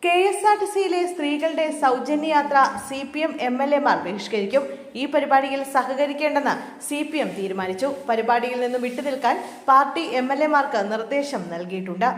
KSRTCയിലെ സ്ത്രീകളുടെ സൗജന്യ യാത്ര CPM MLAമാർ ബഹിഷ്കരിക്കും. ഈ പരിപാടിയിൽ സഹകരിക്കേണ്ടെന്ന് CPM തീരുമാനിച്ചു. പരിപാടിയിൽ നിന്നും വിട്ടുനിൽക്കാൻ പാർട്ടി MLAമാർക്ക് നിർദ്ദേശം നൽകിയിട്ടുണ്ട്.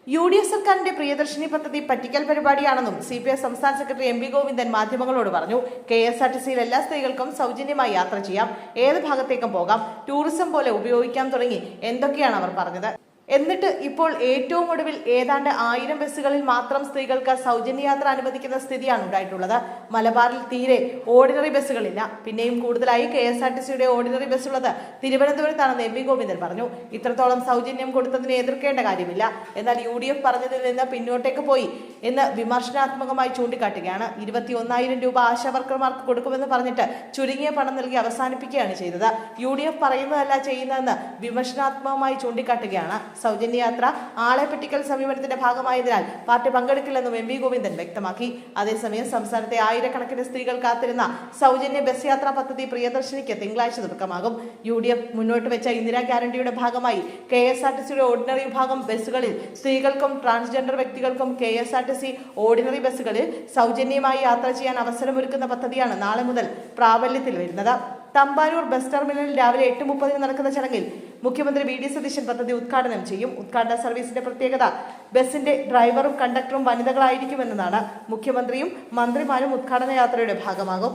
UDF സർക്കാരിന്റെ പ്രിയദർശിനി പദ്ധതി പറ്റിക്കൽ പരിപാടിയാണെന്നും CPI സംസ്ഥാന സെക്രട്ടറി MP ഗോവിന്ദൻ മാധ്യമങ്ങളോട് പറഞ്ഞു. KSRTCയിൽ എല്ലാ സ്ത്രീകൾക്കും സൗജന്യമായി യാത്ര ചെയ്യാം, ഏത് ഭാഗത്തേക്കും പോകാം, ടൂറിസം പോലെ ഉപയോഗിക്കാൻ തുടങ്ങി എന്തൊക്കെയാണ് അവർ പറഞ്ഞത്. എന്നിട്ട് ഇപ്പോൾ ഏറ്റവും ഒടുവിൽ ഏതാണ്ട് 1000 ബസ്സുകളിൽ മാത്രം സ്ത്രീകൾക്ക് സൗജന്യ യാത്ര അനുവദിക്കുന്ന സ്ഥിതിയാണ് ഉണ്ടായിട്ടുള്ളത്. മലബാറിൽ തീരെ ഓർഡിനറി ബസ്സുകളില്ല. പിന്നെയും കൂടുതലായി KSRTCയുടെ ഓർഡിനറി ബസ്സുള്ളത് തിരുവനന്തപുരത്താണെന്ന് MP ഗോവിന്ദൻ പറഞ്ഞു. ഇത്രത്തോളം സൗജന്യം കൊടുത്തതിനെ എതിർക്കേണ്ട കാര്യമില്ല. എന്നാൽ UDF പറഞ്ഞതിൽ നിന്ന് പിന്നോട്ടേക്ക് പോയി എന്ന് വിമർശനാത്മകമായി ചൂണ്ടിക്കാട്ടുകയാണ്. 21,000 രൂപ ആശാവർക്കർമാർക്ക് കൊടുക്കുമെന്ന് പറഞ്ഞിട്ട് ചുരുങ്ങിയ പണം നൽകി അവസാനിപ്പിക്കുകയാണ് ചെയ്തത്. UDF പറയുന്നതല്ല ചെയ്യുന്നതെന്ന് വിമർശനാത്മകമായി ചൂണ്ടിക്കാട്ടുകയാണ്. സൗജന്യ യാത്ര ആളെ പറ്റിക്കൽ സമീപനത്തിന്റെ ഭാഗമായതിനാൽ പാർട്ടി പങ്കെടുക്കില്ലെന്നും MP ഗോവിന്ദൻ വ്യക്തമാക്കി. അതേസമയം സംസ്ഥാനത്തെ ആയിരക്കണക്കിന് സ്ത്രീകൾ കാത്തിരുന്ന സൗജന്യ ബസ് യാത്രാ പദ്ധതി പ്രിയദർശിനിക്ക് തിങ്കളാഴ്ച തുടക്കമാകും. UDF മുന്നോട്ട് വെച്ച ഇന്ദിരാ ഗ്യാരണ്ടിയുടെ ഭാഗമായി KSRTCയുടെ ഓർഡിനറി വിഭാഗം ബസ്സുകളിൽ സ്ത്രീകൾക്കും ട്രാൻസ്ജെൻഡർ വ്യക്തികൾക്കും KSRTC ഓർഡിനറി ബസ്സുകളിൽ സൗജന്യമായി യാത്ര ചെയ്യാൻ അവസരമൊരുക്കുന്ന പദ്ധതിയാണ് നാളെ മുതൽ പ്രാബല്യത്തിൽ വരുന്നത്. തമ്പാനൂർ ബസ് ടെർമിനലിൽ രാവിലെ 8:30 നടക്കുന്ന ചടങ്ങിൽ മുഖ്യമന്ത്രി VD സതീശൻ പദ്ധതി ഉദ്ഘാടനം ചെയ്യും. ഉദ്ഘാടന സർവീസിന്റെ പ്രത്യേകത ബസിന്റെ ഡ്രൈവറും കണ്ടക്ടറും വനിതകളായിരിക്കുമെന്നതാണ്. മുഖ്യമന്ത്രിയും മന്ത്രിമാരും ഉദ്ഘാടന യാത്രയുടെ ഭാഗമാകും.